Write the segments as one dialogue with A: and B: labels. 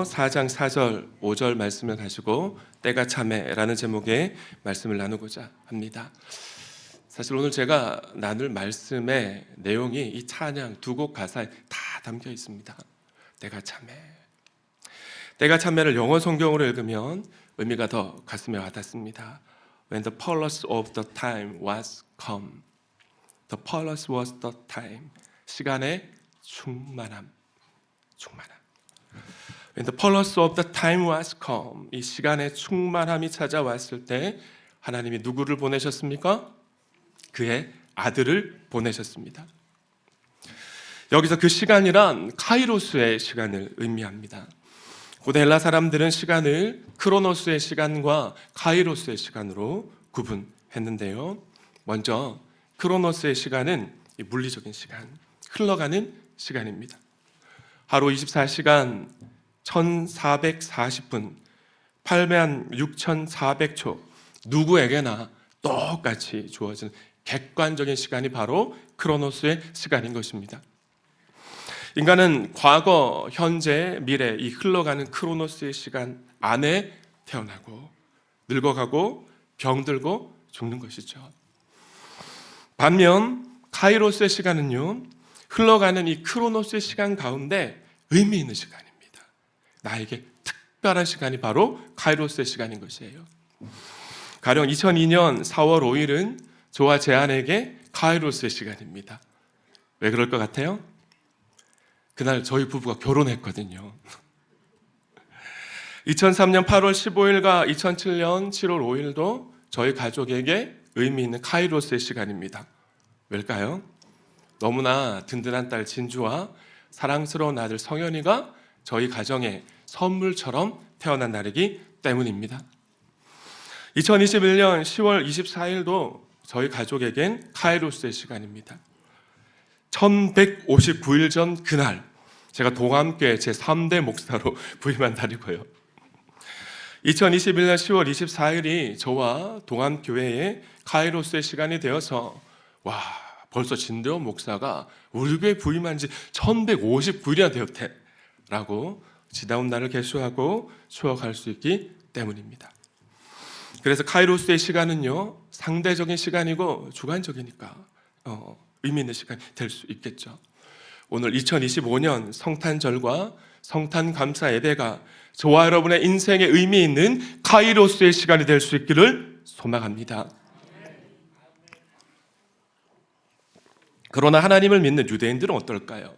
A: 4장 4절 5절 말씀을 가지고 때가 참에라는 제목의 말씀을 나누고자 합니다. 사실 오늘 제가 나눌 말씀의 내용이 이 찬양 두 곡 가사에 다 담겨 있습니다. 때가 참에. 때가 참에를 영어 성경으로 읽으면 의미가 더 가슴에 와닿습니다. When the fullness of the time was come. The fullness was the time. 시간의 충만함. When the fullness of the time was come. 이 시간의 충만함이 찾아왔을 때 하나님이 누구를 보내셨습니까? 그의 아들을 보내셨습니다. 여기서 그 시간이란 카이로스의 시간을 의미합니다. 고대 헬라 사람들은 시간을 크로노스의 시간과 카이로스의 시간으로 구분했는데요. 먼저 크로노스의 시간은 물리적인 시간, 흘러가는 시간입니다. 하루 24시간 1440분 86,400초 누구에게나 똑같이 주어진 객관적인 시간이 바로 크로노스의 시간인 것입니다. 인간은 과거, 현재, 미래 이 흘러가는 크로노스의 시간 안에 태어나고 늙어가고 병들고 죽는 것이죠. 반면 카이로스의 시간은요, 흘러가는 이 크로노스의 시간 가운데 의미 있는 시간입니다. 나에게 특별한 시간이 바로 카이로스의 시간인 것이에요. 가령 2002년 4월 5일은 저와 제 아내에게 카이로스의 시간입니다. 왜 그럴 것 같아요? 그날 저희 부부가 결혼했거든요. 2003년 8월 15일과 2007년 7월 5일도 저희 가족에게 의미 있는 카이로스의 시간입니다. 왜일까요? 너무나 든든한 딸 진주와 사랑스러운 아들 성현이가 저희 가정의 선물처럼 태어난 날이기 때문입니다. 2021년 10월 24일도 저희 가족에겐 카이로스의 시간입니다. 1159일 전 그날 제가 동암교회 제3대 목사로 부임한 날이고요. 2021년 10월 24일이 저와 동암교회의 카이로스의 시간이 되어서 와, 벌써 진대원 목사가 우리 교회 부임한 지 1159일이나 되었대 라고 지나온 날을 계수하고 추억할 수 있기 때문입니다. 그래서 카이로스의 시간은요, 상대적인 시간이고 주관적이니까 의미 있는 시간이 될 수 있겠죠. 오늘 2025년 성탄절과 성탄 감사 예배가 저와 여러분의 인생에 의미 있는 카이로스의 시간이 될 수 있기를 소망합니다. 그러나 하나님을 믿는 유대인들은 어떨까요?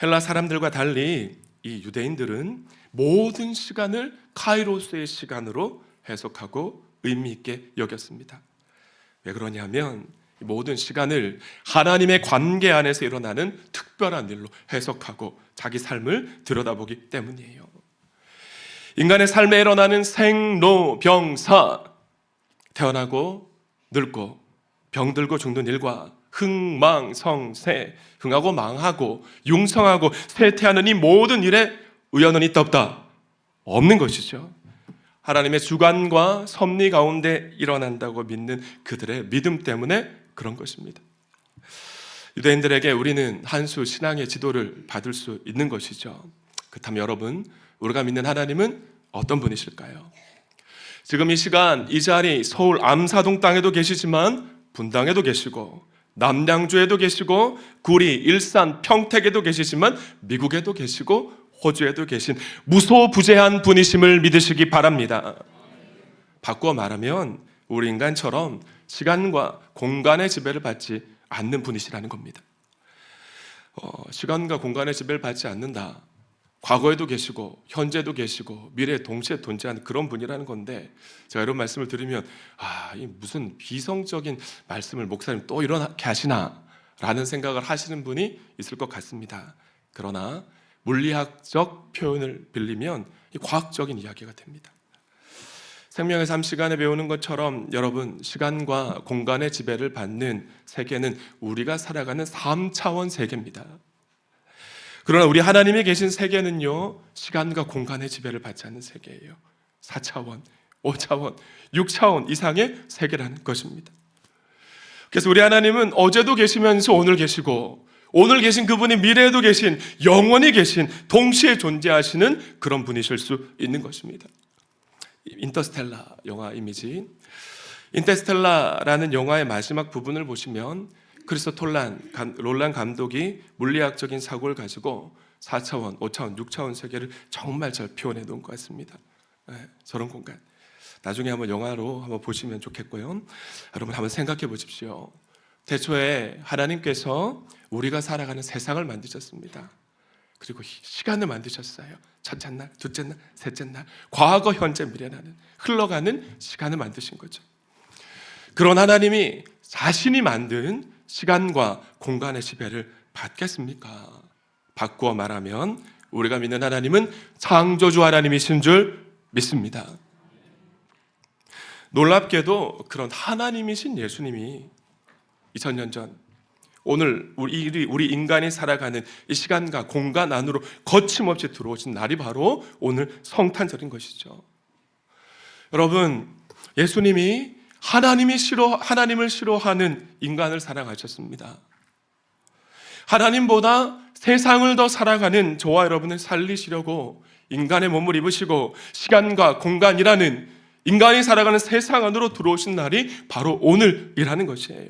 A: 헬라 사람들과 달리 이 유대인들은 모든 시간을 카이로스의 시간으로 해석하고 의미 있게 여겼습니다. 왜 그러냐면 모든 시간을 하나님의 관계 안에서 일어나는 특별한 일로 해석하고 자기 삶을 들여다보기 때문이에요. 인간의 삶에 일어나는 생로병사, 태어나고 늙고 병들고 죽는 일과 흥망성쇠, 흥하고 망하고 융성하고 쇠퇴하는 이 모든 일에 우연은 있다 없다? 없는 것이죠. 하나님의 주관과 섭리 가운데 일어난다고 믿는 그들의 믿음 때문에 그런 것입니다. 유대인들에게 우리는 한 수 신앙의 지도를 받을 수 있는 것이죠. 그렇다면 여러분, 우리가 믿는 하나님은 어떤 분이실까요? 지금 이 시간 이 자리 서울 암사동 땅에도 계시지만 분당에도 계시고 남양주에도 계시고 구리, 일산, 평택에도 계시지만 미국에도 계시고 호주에도 계신 무소부재한 분이심을 믿으시기 바랍니다. 바꾸어 말하면 우리 인간처럼 시간과 공간의 지배를 받지 않는 분이시라는 겁니다. 시간과 공간의 지배를 받지 않는다. 과거에도 계시고 현재도 계시고 미래에 동시에 존재하는 그런 분이라는 건데, 제가 이런 말씀을 드리면 이 무슨 비성적인 말씀을 목사님 또 이렇게 하시나 라는 생각을 하시는 분이 있을 것 같습니다. 그러나 물리학적 표현을 빌리면 과학적인 이야기가 됩니다. 생명의 삶 시간에 배우는 것처럼 여러분, 시간과 공간의 지배를 받는 세계는 우리가 살아가는 3차원 세계입니다. 그러나 우리 하나님이 계신 세계는요, 시간과 공간의 지배를 받지 않는 세계예요. 4차원, 5차원, 6차원 이상의 세계라는 것입니다. 그래서 우리 하나님은 어제도 계시면서 오늘 계시고 오늘 계신 그분이 미래에도 계신, 영원히 계신, 동시에 존재하시는 그런 분이실 수 있는 것입니다. 인터스텔라 영화 이미지. 인터스텔라라는 영화의 마지막 부분을 보시면 크리스토퍼 롤란 감독이 물리학적인 사고를 가지고 4차원, 5차원, 6차원 세계를 정말 잘 표현해 놓은 것 같습니다. 저런 공간. 나중에 한번 영화로 한번 보시면 좋겠고요. 여러분 한번 생각해 보십시오. 태초에 하나님께서 우리가 살아가는 세상을 만드셨습니다. 그리고 시간을 만드셨어요. 첫째 날, 둘째 날, 셋째 날, 과거, 현재, 미래라는 흘러가는 시간을 만드신 거죠. 그런 하나님이 자신이 만든 시간과 공간의 지배를 받겠습니까? 바꾸어 말하면 우리가 믿는 하나님은 창조주 하나님이신 줄 믿습니다. 놀랍게도 그런 하나님이신 예수님이 2000년 전 오늘 우리 인간이 살아가는 이 시간과 공간 안으로 거침없이 들어오신 날이 바로 오늘 성탄절인 것이죠. 여러분, 예수님이 하나님을 싫어하는 인간을 사랑하셨습니다. 하나님보다 세상을 더 사랑하는 저와 여러분을 살리시려고 인간의 몸을 입으시고 시간과 공간이라는 인간이 살아가는 세상 안으로 들어오신 날이 바로 오늘이라는 것이에요.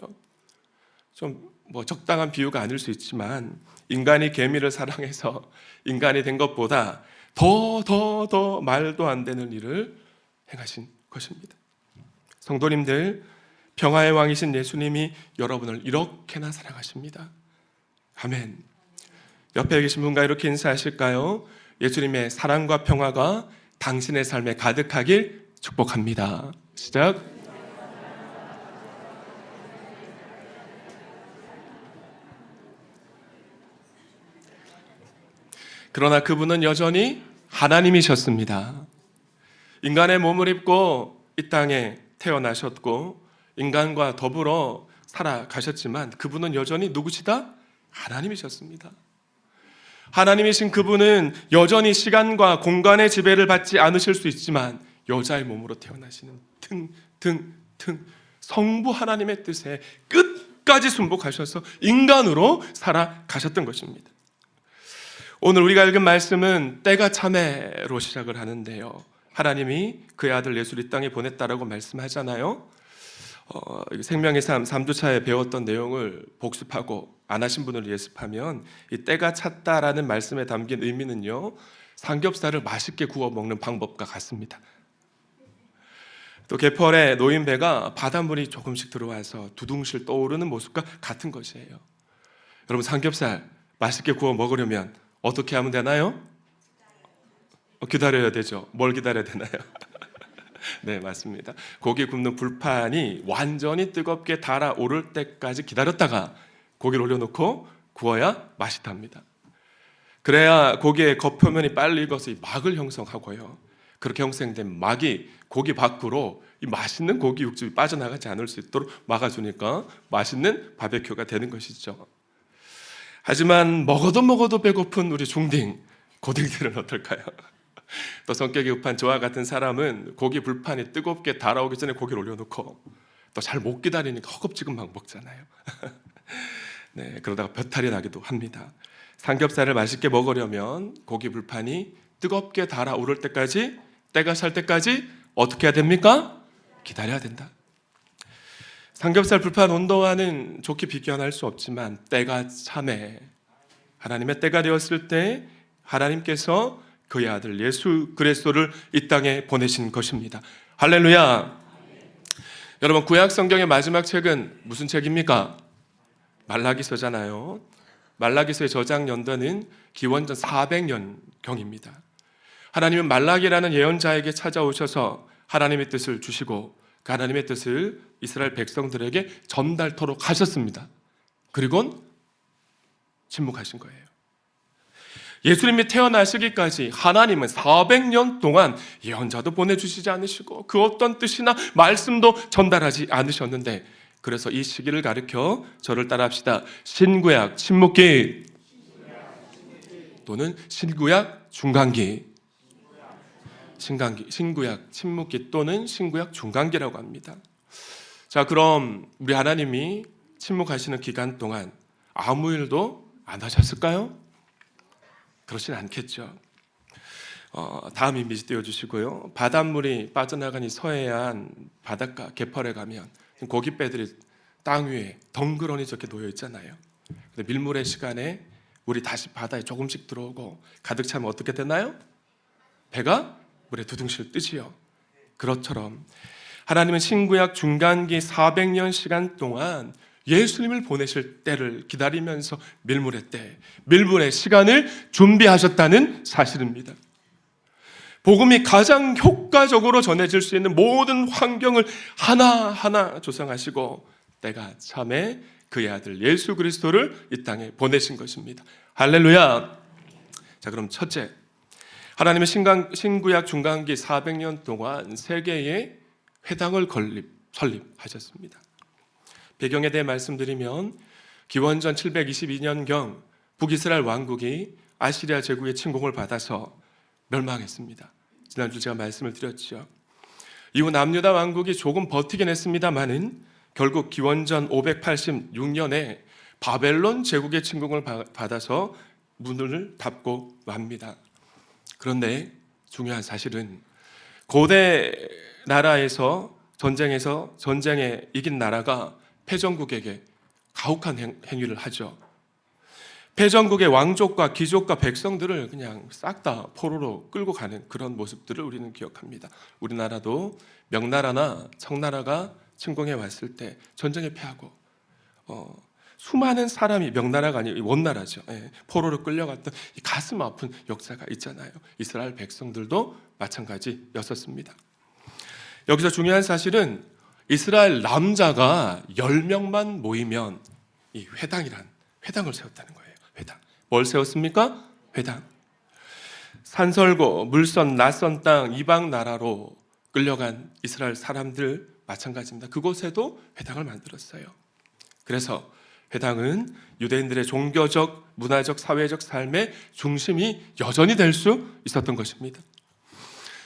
A: 좀 적당한 비유가 아닐 수 있지만 인간이 개미를 사랑해서 인간이 된 것보다 더 말도 안 되는 일을 행하신 것입니다. 성도님들, 평화의 왕이신 예수님이 여러분을 이렇게나 사랑하십니다. 아멘. 옆에 계신 분과 이렇게 인사하실까요? 예수님의 사랑과 평화가 당신의 삶에 가득하길 축복합니다. 시작. 그러나 그분은 여전히 하나님이셨습니다. 인간의 몸을 입고 이 땅에 태어나셨고 인간과 더불어 살아가셨지만 그분은 여전히 누구시다? 하나님이셨습니다. 하나님이신 그분은 여전히 시간과 공간의 지배를 받지 않으실 수 있지만 여자의 몸으로 태어나시는 성부 하나님의 뜻에 끝까지 순복하셔서 인간으로 살아가셨던 것입니다. 오늘 우리가 읽은 말씀은 때가 참에로 시작을 하는데요. 하나님이 그의 아들 예수를 이 땅에 보냈다라고 말씀하잖아요. 생명의 삶 3주차에 배웠던 내용을 복습하고 안 하신 분을 예습하면 이 때가 찼다라는 말씀에 담긴 의미는요, 삼겹살을 맛있게 구워 먹는 방법과 같습니다. 또 개펄에 놓인 배가 바닷물이 조금씩 들어와서 두둥실 떠오르는 모습과 같은 것이에요. 여러분, 삼겹살 맛있게 구워 먹으려면 어떻게 하면 되나요? 기다려야 되죠. 뭘 기다려야 되나요? 네, 맞습니다. 고기 굽는 불판이 완전히 뜨겁게 달아오를 때까지 기다렸다가 고기를 올려놓고 구워야 맛있답니다. 그래야 고기의 겉표면이 빨리 익어서 이 막을 형성하고요. 그렇게 형성된 막이 고기 밖으로 이 맛있는 고기 육즙이 빠져나가지 않을 수 있도록 막아주니까 맛있는 바베큐가 되는 것이죠. 하지만 먹어도 배고픈 우리 중딩, 고딩들은 어떨까요? 또 성격이 급한 저와 같은 사람은 고기 불판이 뜨겁게 달아오기 전에 고기를 올려놓고 또 잘 못 기다리니까 허겁지겁 막 먹잖아요. 네, 그러다가 배탈이 나기도 합니다. 삼겹살을 맛있게 먹으려면 고기 불판이 뜨겁게 달아오를 때까지, 때가 찰 때까지 어떻게 해야 됩니까? 기다려야 된다. 삼겹살 불판 온도와는 좋게 비교할 수 없지만 때가 참에 하나님의 때가 되었을 때 하나님께서 그의 아들 예수 그리스도를 이 땅에 보내신 것입니다. 할렐루야. 여러분, 구약 성경의 마지막 책은 무슨 책입니까? 말라기서잖아요. 말라기서의 저작 연도는 기원전 400년경입니다. 하나님은 말라기라는 예언자에게 찾아오셔서 하나님의 뜻을 주시고 그 하나님의 뜻을 이스라엘 백성들에게 전달토록 하셨습니다. 그리고는 침묵하신 거예요. 예수님이 태어나시기까지 하나님은 400년 동안 예언자도 보내주시지 않으시고 그 어떤 뜻이나 말씀도 전달하지 않으셨는데, 그래서 이 시기를 가리켜 저를 따라합시다. 신구약 침묵기 또는 신구약 중간기, 신구약 침묵기 또는 신구약 중간기라고 합니다. 자, 그럼 우리 하나님이 침묵하시는 기간 동안 아무 일도 안 하셨을까요? 그렇진 않겠죠. 다음 이미지 띄워주시고요. 바닷물이 빠져나가니 서해안 바닷가 개펄에 가면 고깃배들이 땅 위에 덩그러니 저렇게 놓여 있잖아요. 근데 밀물의 시간에 물이 다시 바다에 조금씩 들어오고 가득 차면 어떻게 되나요? 배가 물에 두둥실 뜨지요. 그것처럼 하나님은 신구약 중간기 400년 시간 동안 예수님을 보내실 때를 기다리면서 밀물의 시간을 준비하셨다는 사실입니다. 복음이 가장 효과적으로 전해질 수 있는 모든 환경을 하나하나 조성하시고 때가 참에 그의 아들 예수 그리스도를 이 땅에 보내신 것입니다. 할렐루야. 자, 그럼 첫째, 하나님은 신구약 중간기 400년 동안 세계에 회당을 설립하셨습니다. 배경에 대해 말씀드리면 기원전 722년경 북이스라엘 왕국이 아시리아 제국의 침공을 받아서 멸망했습니다. 지난주 제가 말씀을 드렸죠. 이후 남유다 왕국이 조금 버티긴 했습니다만은 결국 기원전 586년에 바벨론 제국의 침공을 받아서 문을 닫고 맙니다. 그런데 중요한 사실은 고대 나라에서 전쟁에 이긴 나라가 패전국에게 가혹한 행위를 하죠. 패전국의 왕족과 귀족과 백성들을 그냥 싹 다 포로로 끌고 가는 그런 모습들을 우리는 기억합니다. 우리나라도 명나라나 청나라가 침공해 왔을 때 전쟁에 패하고 수많은 사람이 명나라가 아니고 원나라죠. 포로로 끌려갔던 이 가슴 아픈 역사가 있잖아요. 이스라엘 백성들도 마찬가지였었습니다. 여기서 중요한 사실은 이스라엘 남자가 10명만 모이면 이 회당을 세웠다는 거예요. 회당. 뭘 세웠습니까? 회당. 산설고 물선 낯선 땅 이방 나라로 끌려간 이스라엘 사람들 마찬가지입니다. 그곳에도 회당을 만들었어요. 그래서 회당은 유대인들의 종교적, 문화적, 사회적 삶의 중심이 여전히 될 수 있었던 것입니다.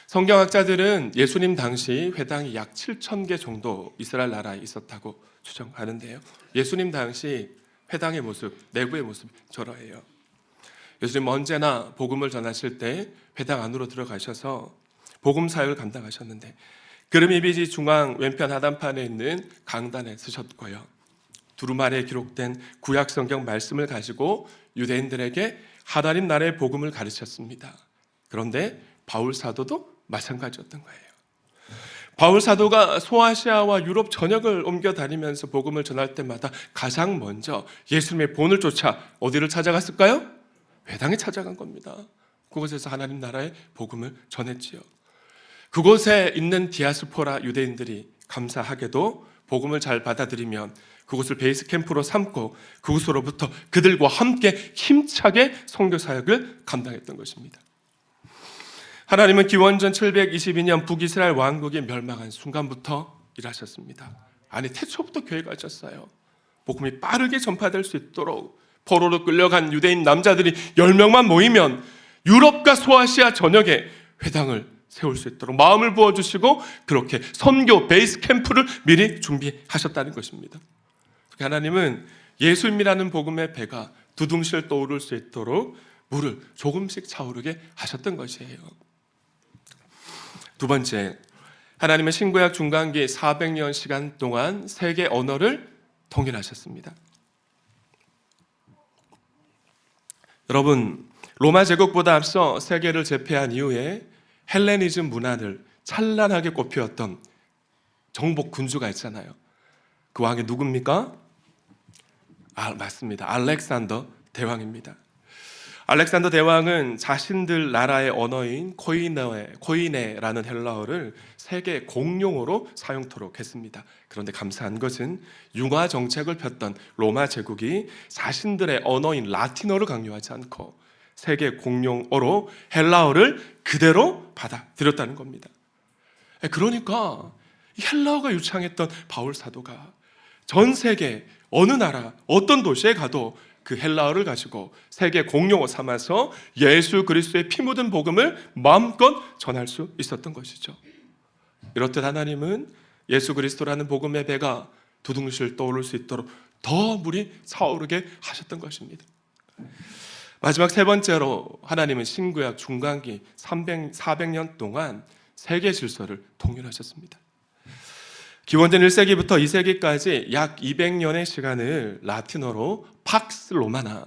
A: 성경학자들은 예수님 당시 회당이 약 7,000개 정도 이스라엘 나라에 있었다고 추정하는데요. 예수님 당시 회당의 모습, 내부의 모습이 저러해요. 예수님 언제나 복음을 전하실 때 회당 안으로 들어가셔서 복음 사역을 감당하셨는데 그름이비지 중앙 왼편 하단판에 있는 강단에 서셨고요. 두루마리에 기록된 구약 성경 말씀을 가지고 유대인들에게 하나님 나라의 복음을 가르쳤습니다. 그런데 바울 사도도 마찬가지였던 거예요. 바울 사도가 소아시아와 유럽 전역을 옮겨 다니면서 복음을 전할 때마다 가장 먼저 예수님의 본을 쫓아 어디를 찾아갔을까요? 회당에 찾아간 겁니다. 그곳에서 하나님 나라의 복음을 전했지요. 그곳에 있는 디아스포라 유대인들이 감사하게도 복음을 잘 받아들이면 그곳을 베이스 캠프로 삼고 그곳으로부터 그들과 함께 힘차게 선교 사역을 감당했던 것입니다. 하나님은 기원전 722년 북이스라엘 왕국이 멸망한 순간부터 일하셨습니다. 아니 태초부터 계획하셨어요. 복음이 빠르게 전파될 수 있도록 포로로 끌려간 유대인 남자들이 10명만 모이면 유럽과 소아시아 전역에 회당을 세울 수 있도록 마음을 부어주시고 그렇게 선교 베이스 캠프를 미리 준비하셨다는 것입니다. 하나님은 예수님이라는 복음의 배가 두둥실 떠오를 수 있도록 물을 조금씩 차오르게 하셨던 것이에요. 두 번째, 하나님은 신구약 중간기 400년 시간 동안 세계 언어를 통일하셨습니다. 여러분, 로마 제국보다 앞서 세계를 제패한 이후에 헬레니즘 문화를 찬란하게 꽃피웠던 정복 군주가 있잖아요. 그 왕이 누굽니까? 맞습니다. 알렉산더 대왕입니다. 알렉산더 대왕은 자신들 나라의 언어인 코이네라는 헬라어를 세계 공용어로 사용토록 했습니다. 그런데 감사한 것은 융화 정책을 폈던 로마 제국이 자신들의 언어인 라틴어를 강요하지 않고 세계 공용어로 헬라어를 그대로 받아들였다는 겁니다. 그러니까 헬라어가 유창했던 바울 사도가 전 세계 어느 나라 어떤 도시에 가도 그 헬라어를 가지고 세계 공용어 삼아서 예수 그리스도의 피 묻은 복음을 마음껏 전할 수 있었던 것이죠. 이렇듯 하나님은 예수 그리스도라는 복음의 배가 두둥실 떠오를 수 있도록 더 물이 차오르게 하셨던 것입니다. 마지막 세 번째로 하나님은 신구약 중간기 400년 동안 세계 질서를 통일하셨습니다. 기원전 1세기부터 2세기까지 약 200년의 시간을 라틴어로 팍스 로마나,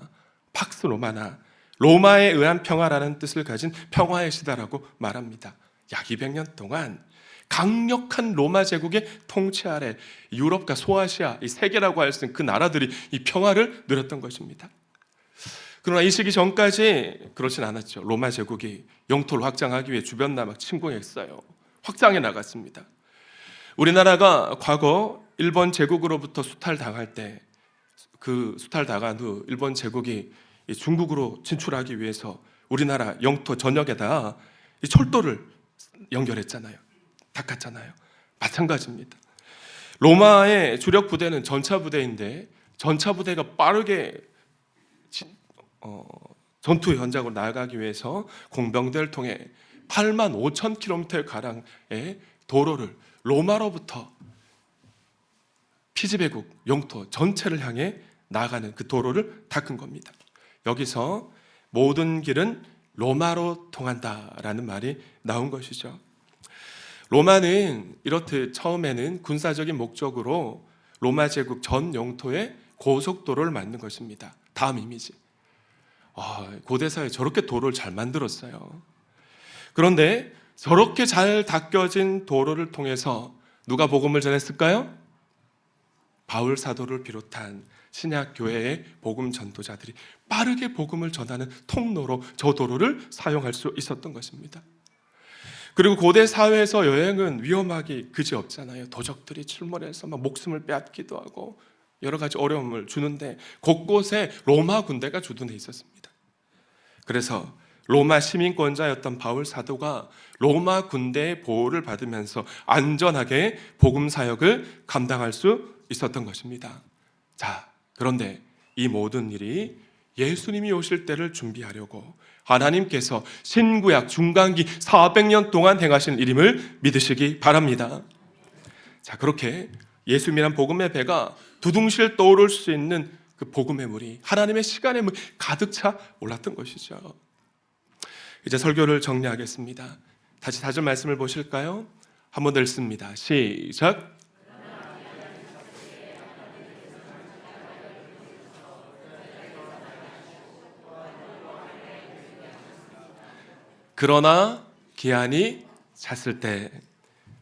A: 로마에 의한 평화라는 뜻을 가진 평화의 시대라고 말합니다. 약 200년 동안 강력한 로마 제국의 통치 아래 유럽과 소아시아, 이 세계라고 할 수 있는 그 나라들이 이 평화를 누렸던 것입니다. 그러나 이 시기 전까지 그렇진 않았죠. 로마 제국이 영토를 확장하기 위해 주변 나라 침공했어요. 확장해 나갔습니다. 우리나라가 과거 일본 제국으로부터 수탈당할 때, 그 수탈당한 후 일본 제국이 중국으로 진출하기 위해서 우리나라 영토 전역에다 이 철도를 연결했잖아요. 닦았잖아요. 마찬가지입니다. 로마의 주력 부대는 전차 부대인데 전차 부대가 빠르게 전투 현장으로 나아가기 위해서 공병대를 통해 8만 5천 킬로미터 가량의 도로를 로마로부터 피지배국 영토 전체를 향해 나아가는 그 도로를 닦은 겁니다. 여기서 모든 길은 로마로 통한다라는 말이 나온 것이죠. 로마는 이렇듯 처음에는 군사적인 목적으로 로마 제국 전 영토에 고속도로를 만든 것입니다. 다음 이미지. 고대사에 저렇게 도로를 잘 만들었어요. 그런데 저렇게 잘 닦여진 도로를 통해서 누가 복음을 전했을까요? 바울 사도를 비롯한 신약 교회의 복음 전도자들이 빠르게 복음을 전하는 통로로 저 도로를 사용할 수 있었던 것입니다. 그리고 고대 사회에서 여행은 위험하기 그지없잖아요. 도적들이 출몰해서 막 목숨을 빼앗기도 하고 여러 가지 어려움을 주는데 곳곳에 로마 군대가 주둔해 있었습니다. 그래서 로마 시민권자였던 바울 사도가 로마 군대의 보호를 받으면서 안전하게 복음 사역을 감당할 수 있었던 것입니다. 자, 그런데 이 모든 일이 예수님이 오실 때를 준비하려고 하나님께서 신구약 중간기 400년 동안 행하신 일임을 믿으시기 바랍니다. 자, 그렇게 예수님이란 복음의 배가 두둥실 떠오를 수 있는 그 복음의 물이, 하나님의 시간의 물이 가득 차 올랐던 것이죠. 이제 설교를 정리하겠습니다. 다시 다른 말씀을 보실까요? 한 번 더 읽습니다. 시작. 그러나 기한이 찼을 때,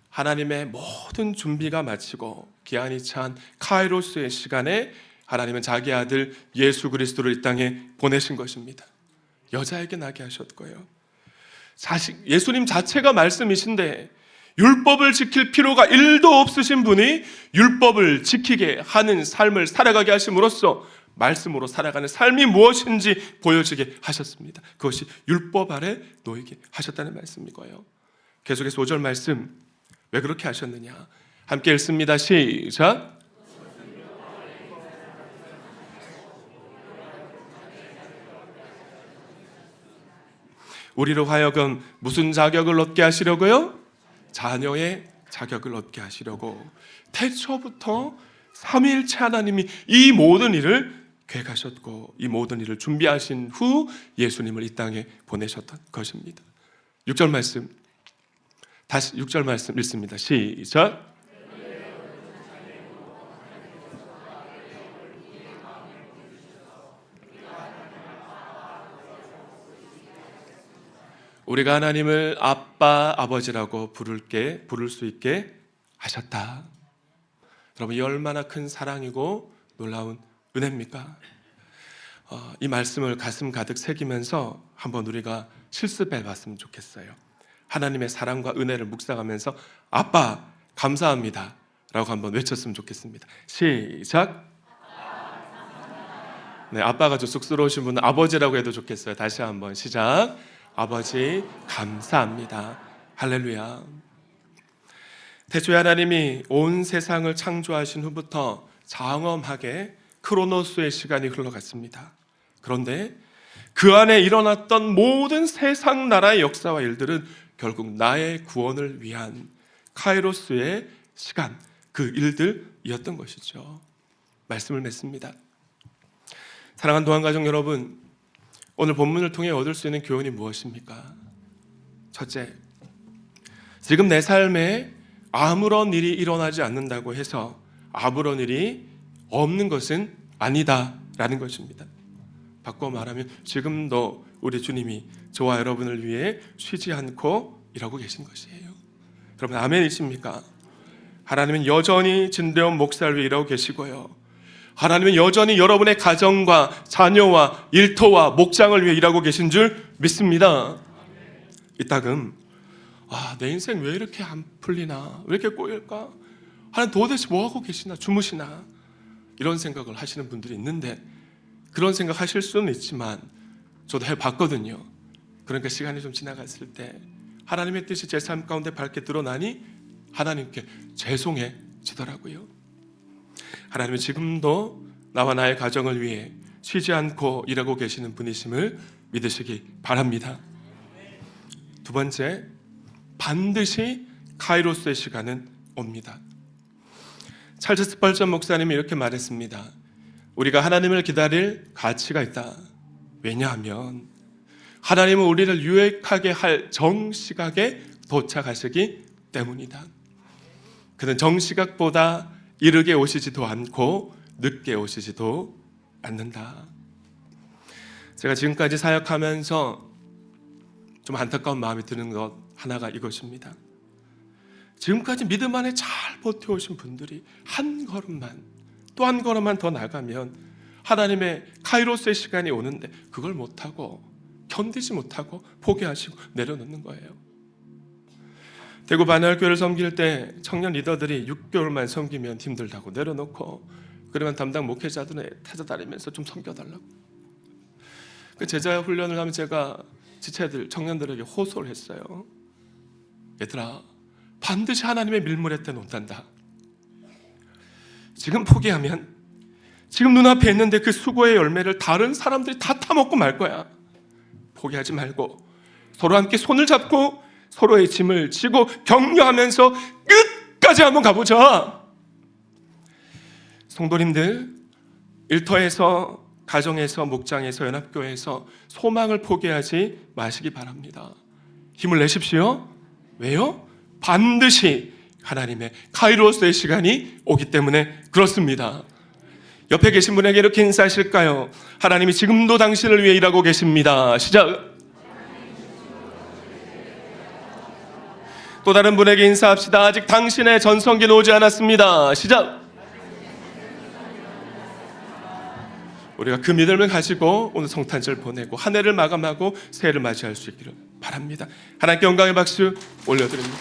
A: 하나님의 모든 준비가 마치고 기한이 찬 카이로스의 시간에 하나님은 자기 아들 예수 그리스도를 이 땅에 보내신 것입니다. 여자에게 나게 하셨고요. 예수님 자체가 말씀이신데 율법을 지킬 필요가 1도 없으신 분이 율법을 지키게 하는 삶을 살아가게 하심으로써 말씀으로 살아가는 삶이 무엇인지 보여지게 하셨습니다. 그것이 율법 아래 놓이게 하셨다는 말씀이고요. 계속해서 5절 말씀, 왜 그렇게 하셨느냐? 함께 읽습니다. 시작. 우리로 하여금 무슨 자격을 얻게 하시려고요? 자녀의 자격을 얻게 하시려고 태초부터 삼위일체 하나님이 이 모든 일을 계획하셨고 이 모든 일을 준비하신 후 예수님을 이 땅에 보내셨던 것입니다. 6절 말씀, 다시 6절 말씀 읽습니다. 시작. 우리가 하나님을 아빠, 아버지라고 부를 수 있게 하셨다. 여러분, 이 얼마나 큰 사랑이고 놀라운 은혜입니까? 이 말씀을 가슴 가득 새기면서 한번 우리가 실습해 봤으면 좋겠어요. 하나님의 사랑과 은혜를 묵상하면서 아빠 감사합니다 라고 한번 외쳤으면 좋겠습니다. 시작. 네, 아빠가 좀 쑥스러우신 분은 아버지라고 해도 좋겠어요. 다시 한번 시작. 아버지 감사합니다. 할렐루야. 태초에 하나님이 온 세상을 창조하신 후부터 장엄하게 크로노스의 시간이 흘러갔습니다. 그런데 그 안에 일어났던 모든 세상 나라의 역사와 일들은 결국 나의 구원을 위한 카이로스의 시간, 그 일들이었던 것이죠. 말씀을 맺습니다. 사랑하는 도안가족 여러분, 오늘 본문을 통해 얻을 수 있는 교훈이 무엇입니까? 첫째, 지금 내 삶에 아무런 일이 일어나지 않는다고 해서 아무런 일이 없는 것은 아니다라는 것입니다. 바꿔 말하면 지금도 우리 주님이 저와 여러분을 위해 쉬지 않고 일하고 계신 것이에요. 여러분 아멘이십니까? 하나님은 여전히 진대원 목사를 위해 일하고 계시고요, 하나님은 여전히 여러분의 가정과 자녀와 일터와 목장을 위해 일하고 계신 줄 믿습니다. 이따금 내 인생 왜 이렇게 안 풀리나, 왜 이렇게 꼬일까, 하나님 도대체 뭐하고 계시나, 주무시나, 이런 생각을 하시는 분들이 있는데, 그런 생각 하실 수는 있지만 저도 해봤거든요. 그러니까 시간이 좀 지나갔을 때 하나님의 뜻이 제 삶 가운데 밝게 드러나니 하나님께 죄송해지더라고요. 하나님은 지금도 나와 나의 가정을 위해 쉬지 않고 일하고 계시는 분이심을 믿으시기 바랍니다. 두 번째, 반드시 카이로스의 시간은 옵니다. 찰스 스펄전 목사님이 이렇게 말했습니다. 우리가 하나님을 기다릴 가치가 있다. 왜냐하면 하나님은 우리를 유익하게 할 정시각에 도착하시기 때문이다. 그는 정시각보다 이르게 오시지도 않고 늦게 오시지도 않는다. 제가 지금까지 사역하면서 좀 안타까운 마음이 드는 것 하나가 이것입니다. 지금까지 믿음 안에 잘 버텨오신 분들이 한 걸음만, 또 한 걸음만 더 나가면 하나님의 카이로스의 시간이 오는데 그걸 못하고, 견디지 못하고 포기하시고 내려놓는 거예요. 대구 반야교회를 섬길 때 청년 리더들이 6개월만 섬기면 힘들다고 내려놓고, 그러면 담당 목회자들은 찾아다니면서 좀 섬겨달라고. 그 제자 훈련을 하면 제가 지체들, 청년들에게 호소를 했어요. 얘들아, 반드시 하나님의 밀물의 때는 온단다. 지금 포기하면 지금 눈앞에 있는데 그 수고의 열매를 다른 사람들이 다 타먹고 말 거야. 포기하지 말고 서로 함께 손을 잡고 서로의 짐을 지고 격려하면서 끝까지 한번 가보자. 성도님들, 일터에서, 가정에서, 목장에서, 연합교회에서 소망을 포기하지 마시기 바랍니다. 힘을 내십시오. 왜요? 반드시 하나님의 카이로스의 시간이 오기 때문에 그렇습니다. 옆에 계신 분에게 이렇게 인사하실까요? 하나님이 지금도 당신을 위해 일하고 계십니다. 시작. 또 다른 분에게 인사합시다. 아직 당신의 전성기는 오지 않았습니다. 시작. 우리가 그 믿음을 가지고 오늘 성탄절 보내고 한 해를 마감하고 새해를 맞이할 수 있기를 바랍니다. 하나님께 영광의 박수 올려드립니다.